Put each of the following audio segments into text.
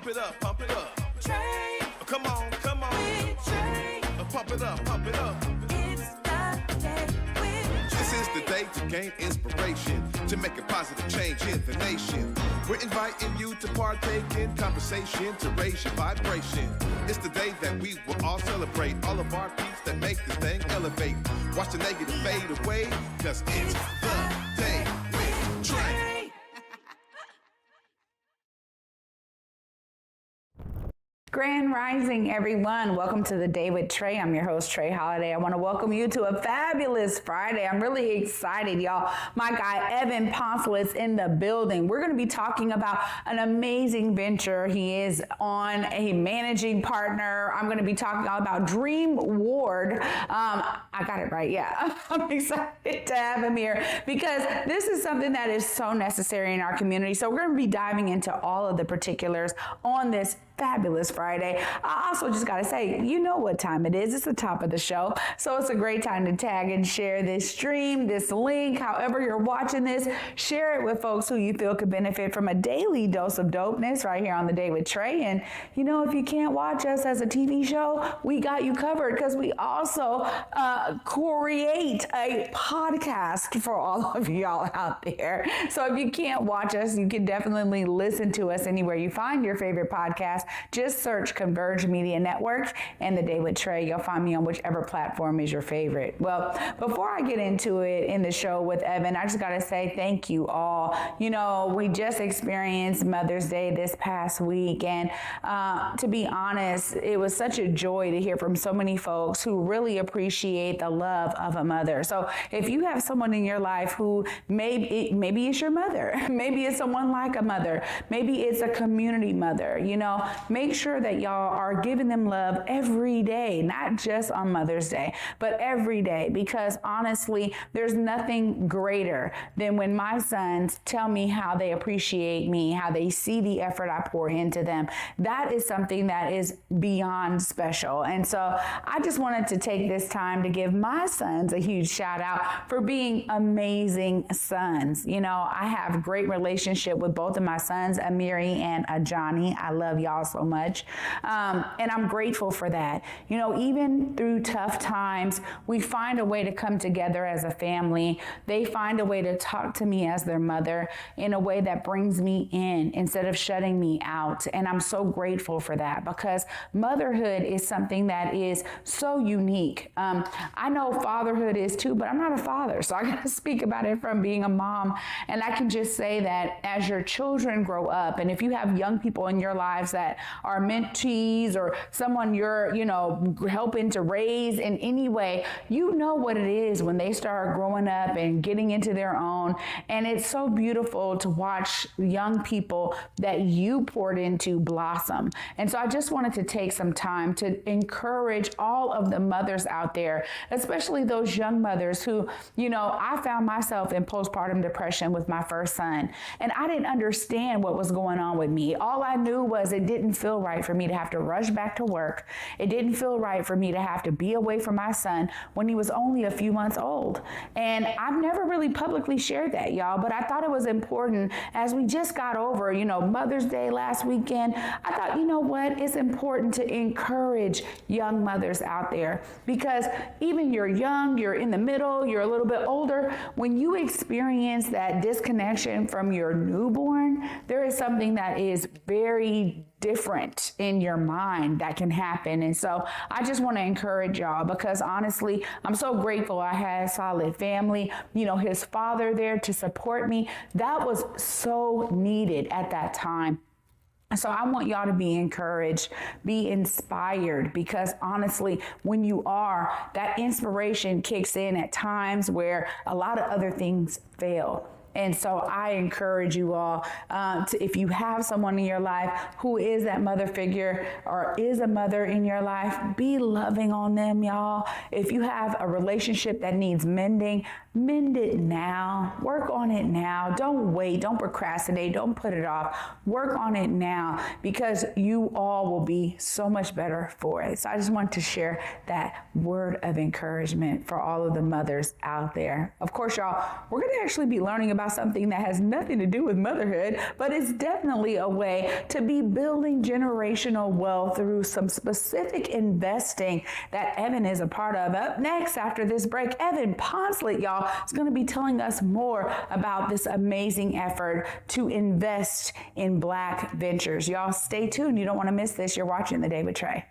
Pump it up, pump it up. Trae. Come on, come on. With Trae. Pump it up, pump it up. It's the day with Trae. This is the day to gain inspiration, to make a positive change in the nation. We're inviting you to partake in conversation, to raise your vibration. It's the day that we will all celebrate all of our peace that make this thing elevate. Watch the negative fade away, cause it's the day with Trae. Grand Rising, everyone. Welcome to the Day with Trae. I'm your host, Trae Holiday. I want to welcome you to a fabulous Friday. I'm really excited, y'all. My guy, Evan Poncelet's in the building. We're going to be talking about an amazing venture he is on, a managing partner. I'm going to be talking all about Dreamward. I got it right, yeah. I'm excited to have him here because this is something that is so necessary in our community. So we're going to be diving into all of the particulars on this fabulous Friday. I also just got to say, you know what time it is. It's the top of the show. So it's a great time to tag and share this stream, this link, however you're watching this. Share it with folks who you feel could benefit from a daily dose of dopeness right here on the Day with Trae. And you know, if you can't watch us as a TV show, we got you covered because we also create a podcast for all of y'all out there. So if you can't watch us, you can definitely listen to us anywhere you find your favorite podcast. Just search Converge Media Network and The Day with Trae. You'll find me on whichever platform is your favorite. Well, before I get into it in the show with Evan, I just got to say thank you all. You know, we just experienced Mother's Day this past week. And to be honest, it was such a joy to hear from so many folks who really appreciate the love of a mother. So if you have someone in your life who maybe it's your mother, maybe it's someone like a mother, maybe it's a community mother, you know, make sure that y'all are giving them love every day, not just on Mother's Day, but every day, because honestly, there's nothing greater than when my sons tell me how they appreciate me, how they see the effort I pour into them. That is something that is beyond special. And so I just wanted to take this time to give my sons a huge shout out for being amazing sons. You know, I have a great relationship with both of my sons, Amiri and Ajani. I love y'all so much. And I'm grateful for that. You know, even through tough times, we find a way to come together as a family. They find a way to talk to me as their mother in a way that brings me in instead of shutting me out. And I'm so grateful for that because motherhood is something that is so unique. I know fatherhood is too, but I'm not a father. So I got to speak about it from being a mom. And I can just say that as your children grow up, and if you have young people in your lives that are mentees or someone you're, you know, helping to raise in any way, you know what it is when they start growing up and getting into their own. And it's so beautiful to watch young people that you poured into blossom. And so I just wanted to take some time to encourage all of the mothers out there, especially those young mothers who, you know, I found myself in postpartum depression with my first son, and I didn't understand what was going on with me. All I knew was it didn't feel right for me to have to rush back to work. It didn't feel right for me to have to be away from my son when he was only a few months old. And I've never really publicly shared that, y'all, but I thought it was important as we just got over, you know, Mother's Day last weekend. I thought, you know what, it's important to encourage young mothers out there because even you're young, you're in the middle, you're a little bit older. When you experience that disconnection from your newborn, there is something that is very different in your mind that can happen. And so I just want to encourage y'all because honestly, I'm so grateful I had a solid family, you know, his father there to support me. That was so needed at that time. So I want y'all to be encouraged, be inspired, because honestly, when you are, that inspiration kicks in at times where a lot of other things fail. And so I encourage you all if you have someone in your life who is that mother figure or is a mother in your life, be loving on them, y'all. If you have a relationship that needs mending, mend it now. Work on it now. Don't wait. Don't procrastinate. Don't put it off. Work on it now because you all will be so much better for it. So I just want to share that word of encouragement for all of the mothers out there. Of course, y'all, we're going to actually be learning about about something that has nothing to do with motherhood, but it's definitely a way to be building generational wealth through some specific investing that Evan is a part of. Up next after this break, Evan Poncelet, y'all, is going to be telling us more about this amazing effort to invest in Black ventures. Y'all stay tuned. You don't want to miss this. You're watching The Day with Trae.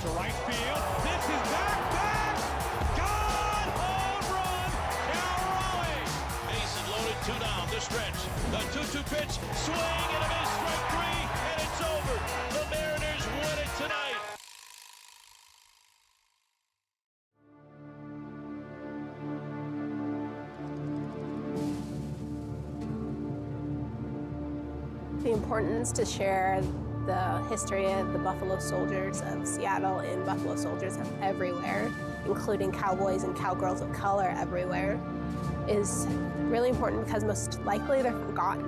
To right field. This is back. Gone. Home run. Now rolling. Mason loaded, 2 down. The stretch. The 2-2 pitch. Swing and a miss. Strike 3, and it's over. The Mariners win it tonight. The importance to share the history of the Buffalo Soldiers of Seattle and Buffalo Soldiers of everywhere, including cowboys and cowgirls of color everywhere, is really important because most likely they're forgotten.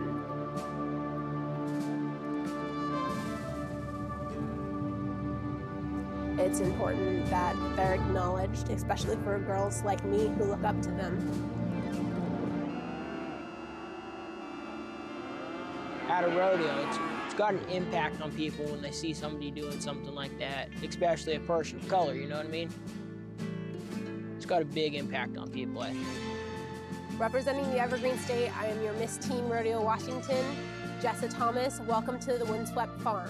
It's important that they're acknowledged, especially for girls like me who look up to them. At a rodeo, it's got an impact on people when they see somebody doing something like that, especially a person of color, you know what I mean? It's got a big impact on people, I think. Representing the Evergreen State, I am your Miss Teen Rodeo Washington, Jessa Thomas. Welcome to the Windswept Farm.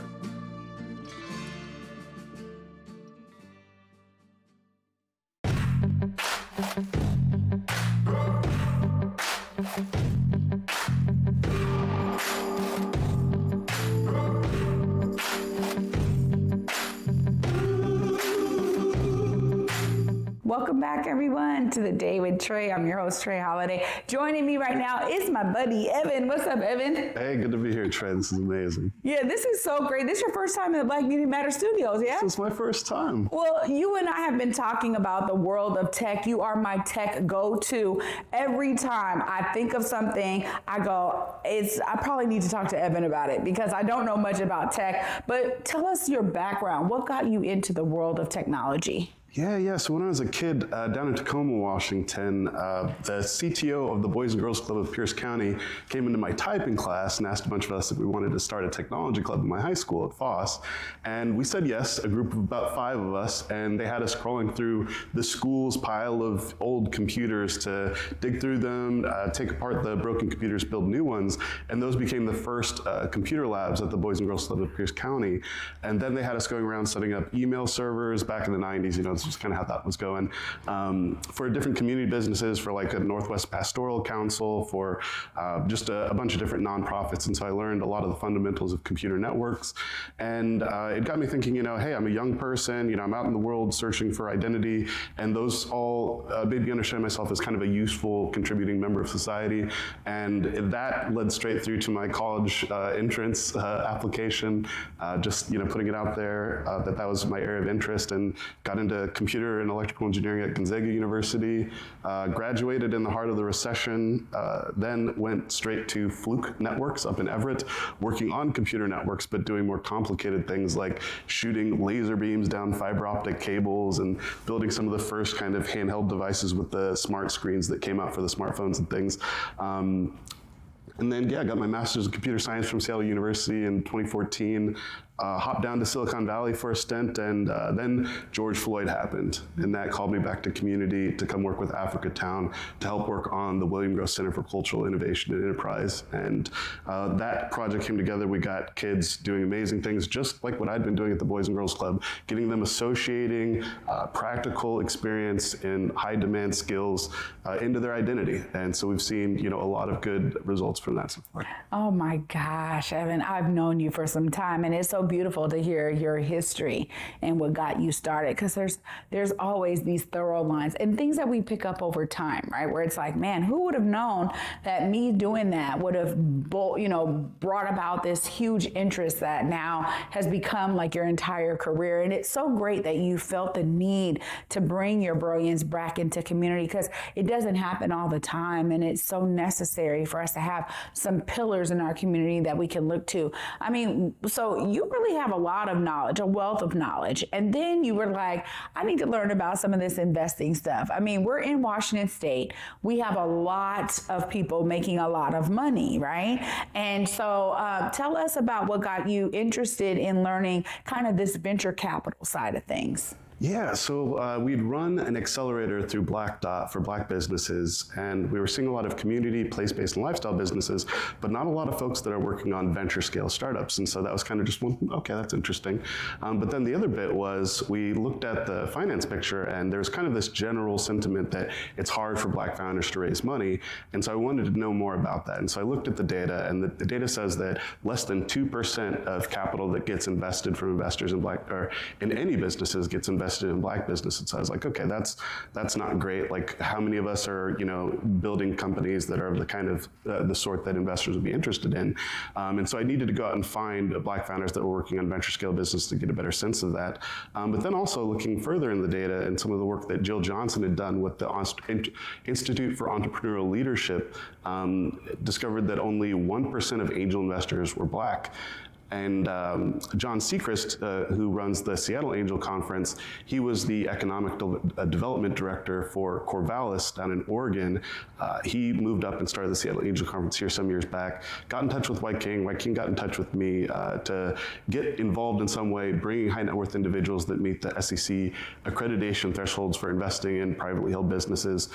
Welcome back, everyone, to The Day with Trae. I'm your host, Trae Holiday. Joining me right now is my buddy, Evan. What's up, Evan? Hey, good to be here, Trae. This is amazing. Yeah, this is so great. This is your first time in the Black Media Matter studios, yeah? This is my first time. Well, you and I have been talking about the world of tech. You are my tech go-to. Every time I think of something, I go, I probably need to talk to Evan about it because I don't know much about tech. But tell us your background. What got you into the world of technology? Yeah. So when I was a kid down in Tacoma, Washington, the CTO of the Boys and Girls Club of Pierce County came into my typing class and asked a bunch of us if we wanted to start a technology club in my high school at Foss. And we said yes, a group of about 5 of us, and they had us crawling through the school's pile of old computers to dig through them, take apart the broken computers, build new ones. And those became the first computer labs at the Boys and Girls Club of Pierce County. And then they had us going around setting up email servers back in the 90s, this was kind of how that was going, for different community businesses, for like a Northwest Pastoral Council, for just a bunch of different nonprofits. And so I learned a lot of the fundamentals of computer networks. And it got me thinking, hey, I'm a young person, I'm out in the world searching for identity. And those all made me understand myself as kind of a useful, contributing member of society. And that led straight through to my college entrance application, just putting it out there that was my area of interest, and got into computer and electrical engineering at Gonzaga University, graduated in the heart of the recession, then went straight to Fluke Networks up in Everett, working on computer networks, but doing more complicated things like shooting laser beams down fiber optic cables and building some of the first kind of handheld devices with the smart screens that came out for the smartphones and things. And then, I got my master's in computer science from Seattle University in 2014. Hopped down to Silicon Valley for a stint, and then George Floyd happened, and that called me back to community to come work with Africa Town to help work on the William Gross Center for Cultural Innovation and Enterprise. And that project came together. We got kids doing amazing things, just like what I'd been doing at the Boys and Girls Club, getting them associating practical experience in high demand skills into their identity. And so we've seen, a lot of good results from that so far. Oh my gosh, Evan, I've known you for some time, and it's so beautiful to hear your history and what got you started, because there's always these thorough lines and things that we pick up over time, right? Where it's like, man, who would have known that me doing that would have, brought about this huge interest that now has become like your entire career. And it's so great that you felt the need to bring your brilliance back into community, because it doesn't happen all the time. And it's so necessary for us to have some pillars in our community that we can look to. I mean, so you really have a lot of knowledge, a wealth of knowledge. And then you were like, I need to learn about some of this investing stuff. I mean, we're in Washington State. We have a lot of people making a lot of money, right? And so tell us about what got you interested in learning kind of this venture capital side of things. Yeah, so we'd run an accelerator through Black Dot for Black businesses, and we were seeing a lot of community, place-based, and lifestyle businesses, but not a lot of folks that are working on venture scale startups. And so that was kind of just one, okay, that's interesting. But then the other bit was we looked at the finance picture, and there's kind of this general sentiment that it's hard for Black founders to raise money. And so I wanted to know more about that. And so I looked at the data, and the data says that less than 2% of capital that gets invested from investors in Black, or in any businesses, gets invested in Black businesses. So I was like, okay, that's not great. Like, how many of us are, building companies that are the kind of the sort that investors would be interested in? And so I needed to go out and find Black founders that were working on venture scale business to get a better sense of that. But then also looking further in the data and some of the work that Jill Johnson had done with the Institute for Entrepreneurial Leadership, discovered that only 1% of angel investors were Black. And John Sechrist, who runs the Seattle Angel Conference, he was the economic development director for Corvallis down in Oregon. He moved up and started the Seattle Angel Conference here some years back, got in touch with White King. White King got in touch with me to get involved in some way, bringing high net worth individuals that meet the SEC accreditation thresholds for investing in privately held businesses,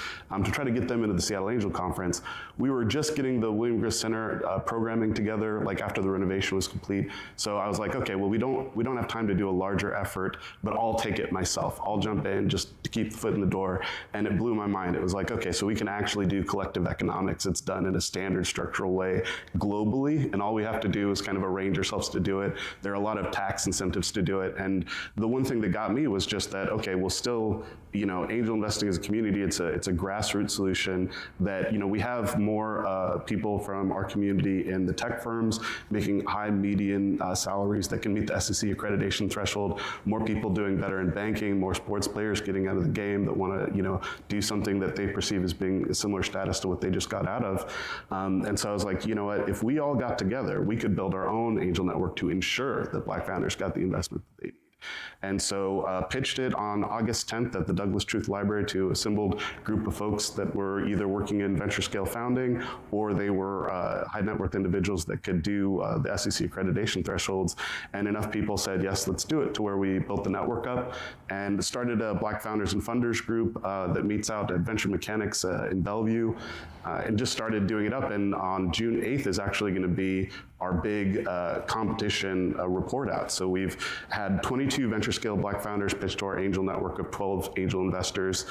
to try to get them into the Seattle Angel Conference. We were just getting the William Grist Center programming together, like after the renovation was complete. So I was like, okay, well, we don't have time to do a larger effort, but I'll take it myself. I'll jump in just to keep the foot in the door. And it blew my mind. It was like, okay, so we can actually do collective economics. It's done in a standard structural way globally, and all we have to do is kind of arrange ourselves to do it. There are a lot of tax incentives to do it. And the one thing that got me was just that, okay, well, still, angel investing as a community, it's a grassroots solution that, we have more people from our community in the tech firms making high, median salaries that can meet the SEC accreditation threshold, more people doing better in banking, more sports players getting out of the game that want to, do something that they perceive as being a similar status to what they just got out of. And so I was like, you know what, if we all got together, we could build our own angel network to ensure that Black founders got the investment that they need. And so pitched it on August 10th at the Douglas Truth Library to an assembled group of folks that were either working in venture scale founding or they were high net worth individuals that could do the SEC accreditation thresholds. And enough people said, yes, let's do it, to where we built the network up and started a Black Founders and Funders group that meets out at Venture Mechanics in Bellevue, and just started doing it up. And on June 8th is actually going to be our big competition report out. So we've had 22 venture scale Black founders pitch to our angel network of 12 angel investors.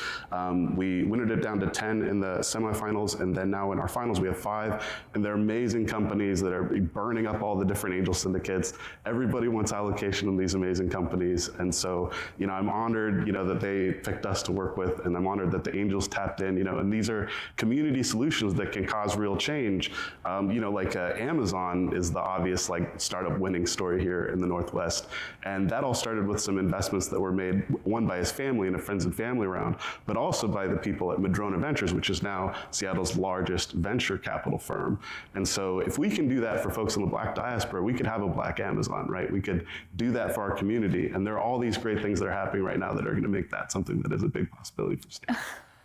We winnowed it down to 10 in the semifinals, and then now in our finals we have 5, and they're amazing companies that are burning up all the different angel syndicates. Everybody wants allocation in these amazing companies, and so I'm honored that they picked us to work with, and I'm honored that the angels tapped in, and these are community solutions that can cause real change. Like Amazon is the obvious startup winning story here in the Northwest, and that all started with some investments that were made, one by his family in a friends and family round, but also by the people at Madrona Ventures, which is now Seattle's largest venture capital firm. And so if we can do that for folks in the Black diaspora, we could have a Black Amazon, right? We could do that for our community, and there are all these great things that are happening right now that are going to make that something that is a big possibility for Seattle.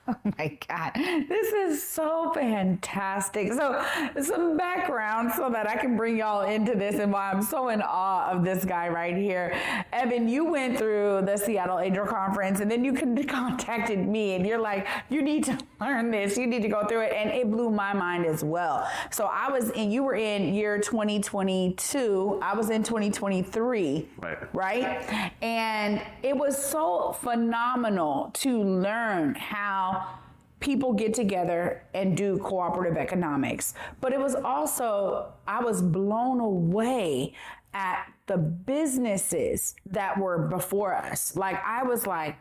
Oh my God, this is so fantastic. So some background so that I can bring y'all into this and why I'm so in awe of this guy right here. Evan, you went through the Seattle Angel Conference and then you contacted me and you're like, you need to learn this, you need to go through it. And it blew my mind as well. So you were in year 2022, I was in 2023, right? And it was so phenomenal to learn how people get together and do cooperative economics. But it was also, I was blown away at the businesses that were before us, like I was like,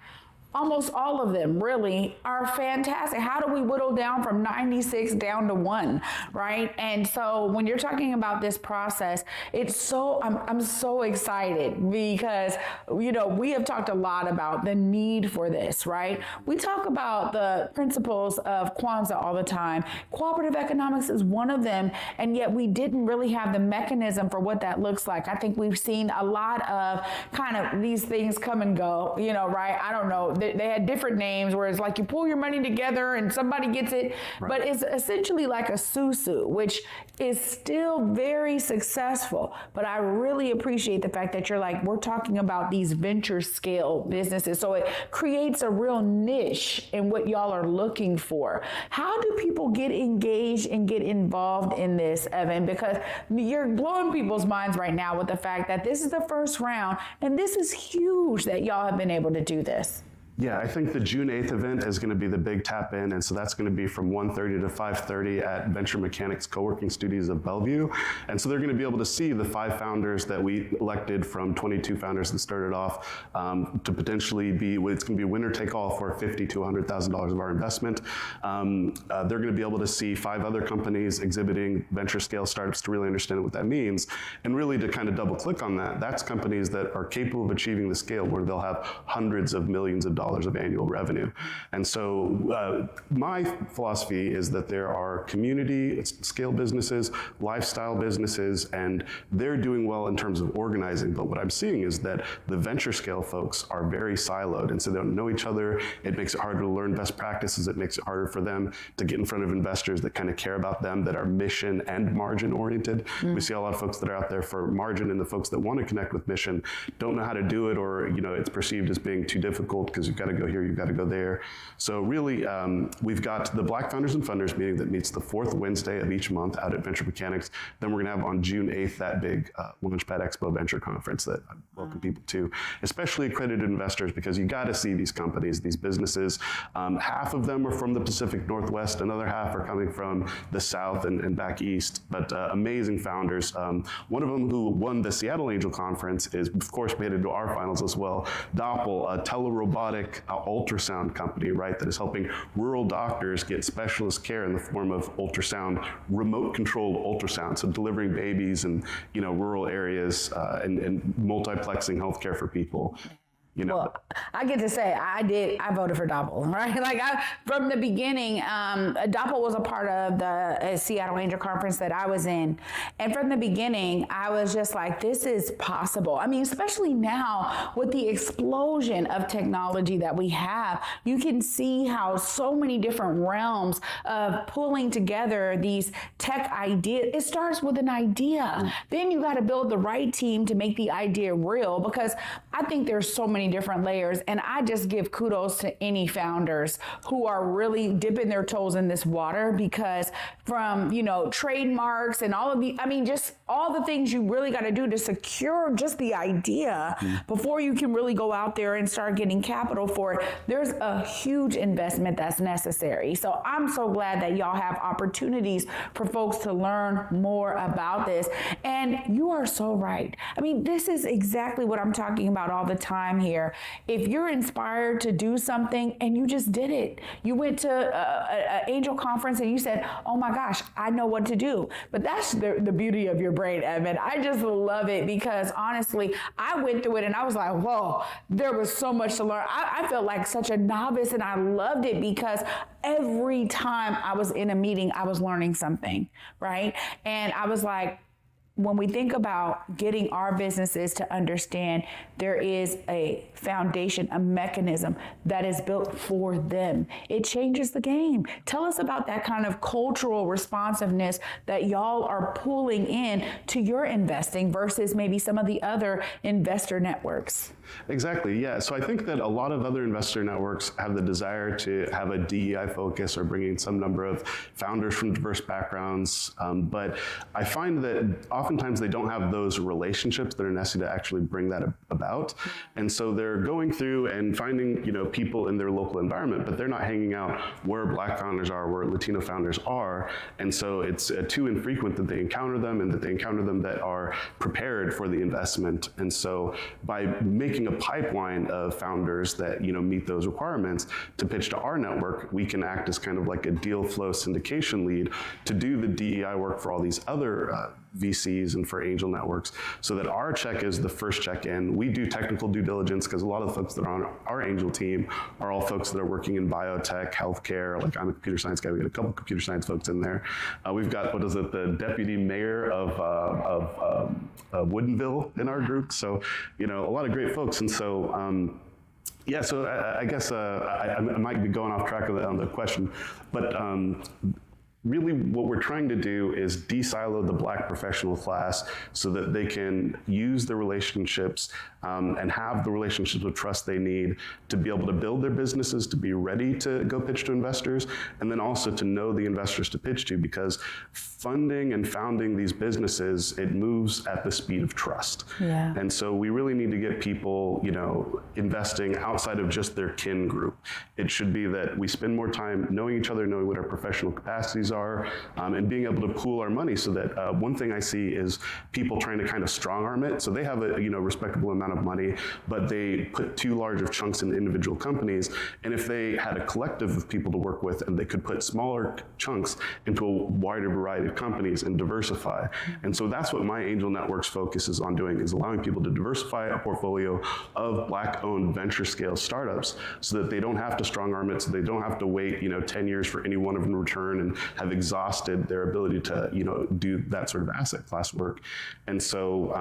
almost all of them really are fantastic. How do we whittle down from 96 down to 1, right? And so when you're talking about this process, it's so, I'm so excited because, you know, we have talked a lot about the need for this, right? We talk about the principles of Kwanzaa all the time. Cooperative economics is one of them, and yet we didn't really have the mechanism for what that looks like. I think we've seen a lot of kind of these things come and go, you know, right? I don't know. They had different names where it's like you pull your money together and somebody gets it, right. But it's essentially like a susu, which is still very successful. But I really appreciate the fact that you're like, we're talking about these venture scale businesses. So it creates a real niche in what y'all are looking for. How do people get engaged and get involved in this, Evan? Because you're blowing people's minds right now with the fact that this is the first round and this is huge that y'all have been able to do this. Yeah, I think the June 8th event is going to be the big tap in, and so that's going to be from 1:30 to 5:30 at Venture Mechanics Co-working Studios of Bellevue. And so they're going to be able to see the 5 founders that we elected from 22 founders that started off to potentially be, it's going to be winner take all for $50,000 to $100,000 of our investment. They're going to be able to see 5 other companies exhibiting venture scale startups to really understand what that means. And really to kind of double click on that, that's companies that are capable of achieving the scale where they'll have hundreds of millions of dollars of annual revenue. And so my philosophy is that there are community scale businesses, lifestyle businesses, and they're doing well in terms of organizing. But what I'm seeing is that the venture scale folks are very siloed, and so they don't know each other. It makes it harder to learn best practices. It makes it harder for them to get in front of investors that kind of care about them, that are mission and margin oriented. We see a lot of folks that are out there for margin, and the folks that want to connect with mission don't know how to do it, or it's perceived as being too difficult because you've got to go here, you've got to go there. So really, we've got the Black Founders and Funders meeting that meets the 4th Wednesday of each month out at Venture Mechanics. Then we're going to have on June 8th that big Launchpad Expo Venture Conference that I welcome people to, especially accredited investors, because you got to see these companies, these businesses. Half of them are from the Pacific Northwest, another half are coming from the South and back East, but amazing founders. One of them who won the Seattle Angel Conference is, of course, made it into our finals as well, Doppel, a telerobotic ultrasound company, right, that is helping rural doctors get specialist care in the form of ultrasound, remote-controlled ultrasound, so delivering babies in rural areas and multiplexing healthcare for people. Well, I get to say I voted for Doppel, right? Like from the beginning, Doppel was a part of the Seattle Angel Conference that I was in. And from the beginning, I was just like, this is possible. I mean, especially now with the explosion of technology that we have, you can see how so many different realms of pulling together these tech ideas. It starts with an idea. Then you got to build the right team to make the idea real, because I think there's so many different layers, and I just give kudos to any founders who are really dipping their toes in this water, because from trademarks and all of the, just all the things you really got to do to secure just the idea before you can really go out there and start getting capital for it. There's a huge investment that's necessary. So I'm so glad that y'all have opportunities for folks to learn more about this. And you are so right. This is exactly what I'm talking about all the time here. If you're inspired to do something and you just did it, you went to an angel conference and you said, oh my gosh, I know what to do. But that's the beauty of your brain, Evan. I just love it, because honestly, I went through it and I was like, whoa, there was so much to learn. I felt like such a novice, and I loved it because every time I was in a meeting, I was learning something, right? And I was like, when we think about getting our businesses to understand, there is a foundation, a mechanism that is built for them. It changes the game. Tell us about that kind of cultural responsiveness that y'all are pulling in to your investing versus maybe some of the other investor networks. Exactly, yeah. So I think that a lot of other investor networks have the desire to have a DEI focus or bring in some number of founders from diverse backgrounds. But I find that oftentimes they don't have those relationships that are necessary to actually bring that about. And so they're going through and finding, people in their local environment, but they're not hanging out where Black founders are, where Latino founders are. And so it's too infrequent that they encounter them, and that they encounter them that are prepared for the investment. And so by making a pipeline of founders that, meet those requirements to pitch to our network, we can act as kind of like a deal flow syndication lead to do the DEI work for all these other VCs and for angel networks, so that our check is the first check in. We do technical due diligence because a lot of the folks that are on our angel team are all folks that are working in biotech, healthcare. Like, I'm a computer science guy. We got a couple computer science folks in there. We've got, the deputy mayor of Woodinville in our group. So, a lot of great folks. And so, so I guess I might be going off track on the question, but really what we're trying to do is de-silo the Black professional class so that they can use the relationships and have the relationships of trust they need to be able to build their businesses, to be ready to go pitch to investors, and then also to know the investors to pitch to, because funding and founding these businesses, it moves at the speed of trust. Yeah. And so we really need to get people, investing outside of just their kin group. It should be that we spend more time knowing each other, knowing what our professional capacities are, and being able to pool our money so that one thing I see is people trying to kind of strong arm it. So they have a respectable amount of money, but they put too large of chunks in individual companies. And if they had a collective of people to work with and they could put smaller chunks into a wider variety of companies and diversify. And so that's what my angel network's focus is on doing, is allowing people to diversify a portfolio of Black-owned venture scale startups so that they don't have to strong arm it, so they don't have to wait 10 years for any one of them to return and have exhausted their ability to do that sort of asset class work. And so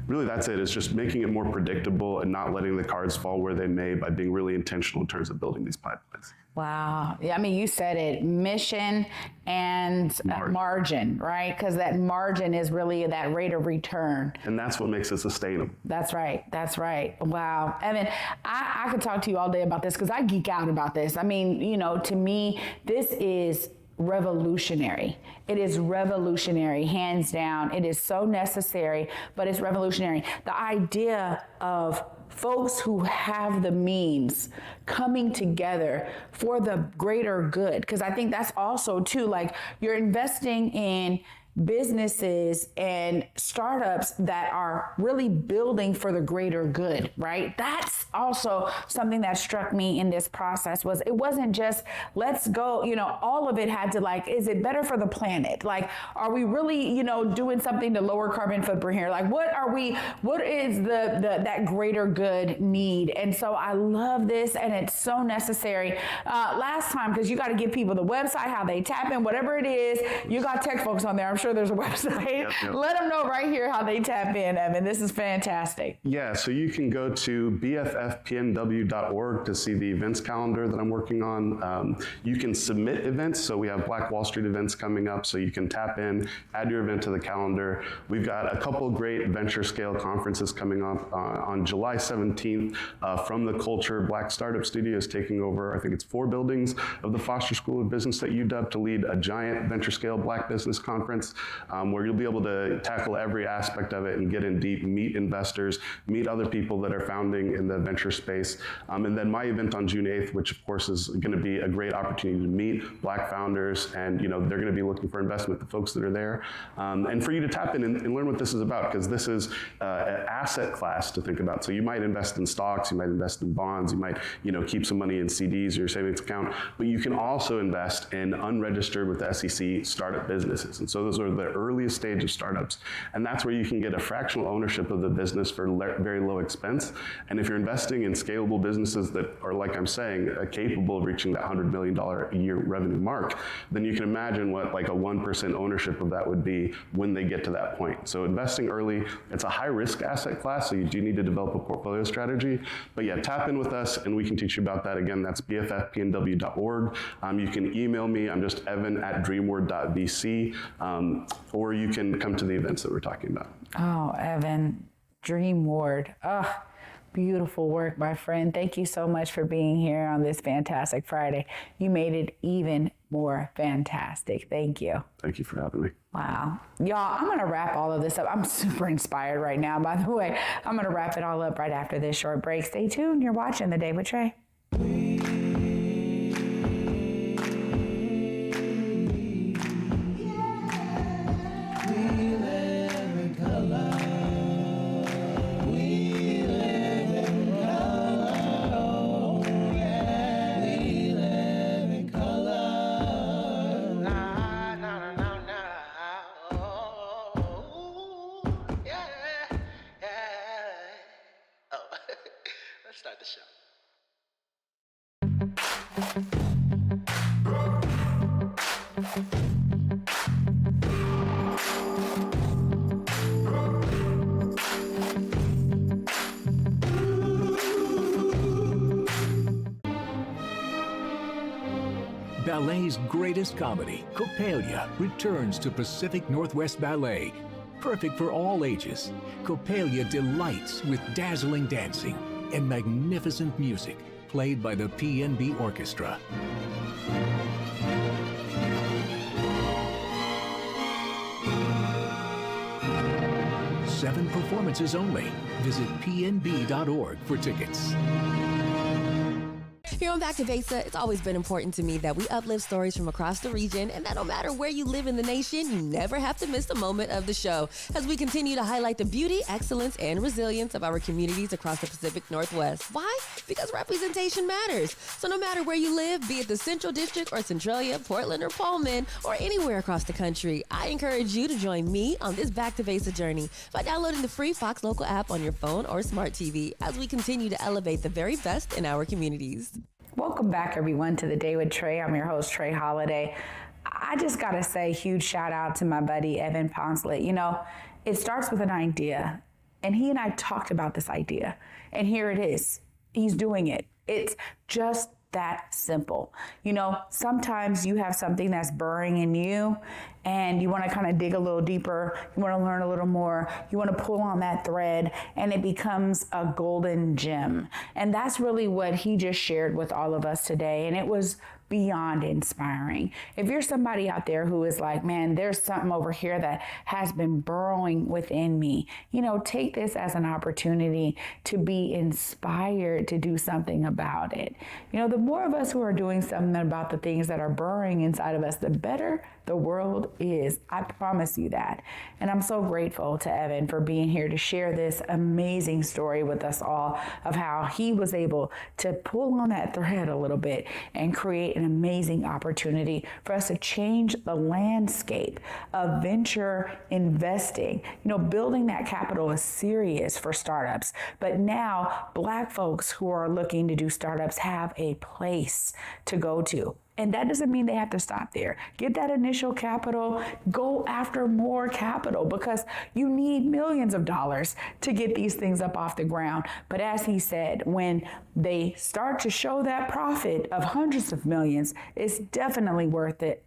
really that's it. It's just making it more predictable and not letting the cards fall where they may by being really intentional in terms of building these pipelines. Wow. Yeah, I mean, you said it, mission and margin, right? Because that margin is really that rate of return. And that's what makes it sustainable. That's right. That's right. Wow. Evan, I could talk to you all day about this because I geek out about this. I mean, to me, this is revolutionary. It is revolutionary, hands down. It is so necessary, but it's revolutionary. The idea of folks who have the means coming together for the greater good, because I think that's also too, like, you're investing in businesses and startups that are really building for the greater good, right? That's also something that struck me in this process. Was it wasn't just let's go, all of it had to, like, is it better for the planet? Like, are we really, doing something to lower carbon footprint here? Like, what is the that greater good need? And so I love this, and it's so necessary. Last time, because you got to give people the website, how they tap in, whatever it is, you got tech folks on there. I'm sure there's a website. Yep. Let them know right here how they tap in, Evan. This is fantastic. Yeah, so you can go to bffpnw.org to see the events calendar that I'm working on. You can submit events. So we have Black Wall Street events coming up, so you can tap in, add your event to the calendar. We've got a couple great venture scale conferences coming up on July 17th from the Culture Black Startup Studios, taking over, I think it's 4 buildings of the Foster School of Business at UW to lead a giant venture scale Black business conference. Where you'll be able to tackle every aspect of it and get in deep, meet investors, meet other people that are founding in the venture space. And then my event on June 8th, which of course is going to be a great opportunity to meet Black founders, and they're going to be looking for investment, the folks that are there. And for you to tap in and learn what this is about, because this is an asset class to think about. So you might invest in stocks, you might invest in bonds, you might keep some money in CDs or your savings account, but you can also invest in unregistered with the SEC startup businesses. And so those are the earliest stage of startups. And that's where you can get a fractional ownership of the business for very low expense. And if you're investing in scalable businesses that are, like I'm saying, capable of reaching that $100 million a year revenue mark, then you can imagine what like a 1% ownership of that would be when they get to that point. So investing early, it's a high risk asset class, so you do need to develop a portfolio strategy. But yeah, tap in with us and we can teach you about that. Again, that's bffpnw.org. You can email me, I'm just evan@dreamward.vc. Or you can come to the events that we're talking about. Oh, Evan, Dreamward. Oh, beautiful work, my friend. Thank you so much for being here on this fantastic Friday. You made it even more fantastic. Thank you. Thank you for having me. Wow. Y'all, I'm going to wrap all of this up. I'm super inspired right now, by the way. I'm going to wrap it all up right after this short break. Stay tuned. You're watching The Day with Trae. Let's start the show. Ballet's greatest comedy, Coppelia, returns to Pacific Northwest Ballet. Perfect for all ages, Coppelia delights with dazzling dancing and magnificent music played by the PNB Orchestra. Seven performances only. Visit pnb.org for tickets. Here on Back to Besa, it's always been important to me that we uplift stories from across the region and that no matter where you live in the nation, you never have to miss a moment of the show as we continue to highlight the beauty, excellence, and resilience of our communities across the Pacific Northwest. Why? Because representation matters. So no matter where you live, be it the Central District or Centralia, Portland or Pullman, or anywhere across the country, I encourage you to join me on this Back to Besa journey by downloading the free Fox Local app on your phone or smart TV as we continue to elevate the very best in our communities. Welcome back, everyone, to The Day with Trae. I'm your host, Trae Holiday. I just got to say huge shout out to my buddy, Evan Poncelet. You know, it starts with an idea, and he and I talked about this idea, and here it is. He's doing it. It's just that simple. You know, sometimes you have something that's burning in you and you want to kind of dig a little deeper. You want to learn a little more. You want to pull on that thread and it becomes a golden gem. And that's really what he just shared with all of us today. And it was beyond inspiring. If you're somebody out there who is like, man, there's something over here that has been burrowing within me, you know, take this as an opportunity to be inspired to do something about it. You know, the more of us who are doing something about the things that are burrowing inside of us, the better the world is. I promise you that. And I'm so grateful to Evan for being here to share this amazing story with us all of how he was able to pull on that thread a little bit and create an amazing opportunity for us to change the landscape of venture investing. You know, building that capital is serious for startups, but now Black folks who are looking to do startups have a place to go to. And that doesn't mean they have to stop there. Get that initial capital, go after more capital because you need millions of dollars to get these things up off the ground. But as he said, when they start to show that profit of hundreds of millions, it's definitely worth it,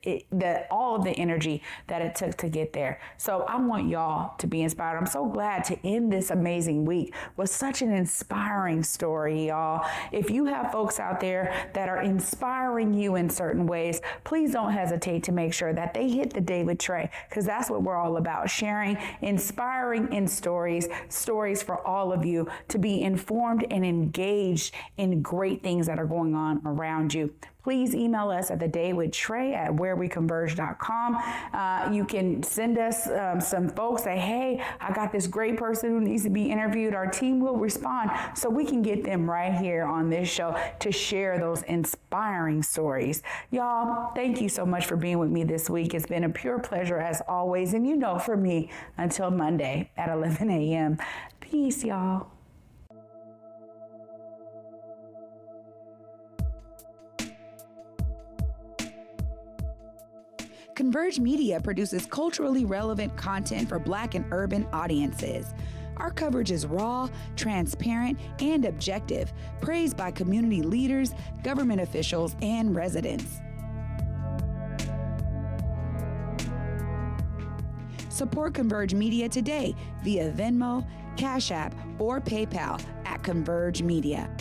all of the energy that it took to get there. So I want y'all to be inspired. I'm so glad to end this amazing week with such an inspiring story, y'all. If you have folks out there that are inspiring you in certain ways, please don't hesitate to make sure that they hit The Day with Trae, because that's what we're all about, sharing inspiring in stories for all of you to be informed and engaged in great things that are going on around you. Please email us at thedayWithTrae@wherewecomverge.com. You can send us some folks, say, hey, I got this great person who needs to be interviewed. Our team will respond so we can get them right here on this show to share those inspiring stories. Y'all, thank you so much for being with me this week. It's been a pure pleasure as always. And you know, for me, until Monday at 11 a.m. Peace, y'all. Converge Media produces culturally relevant content for Black and urban audiences. Our coverage is raw, transparent, and objective, praised by community leaders, government officials, and residents. Support Converge Media today via Venmo, Cash App, or PayPal at Converge Media.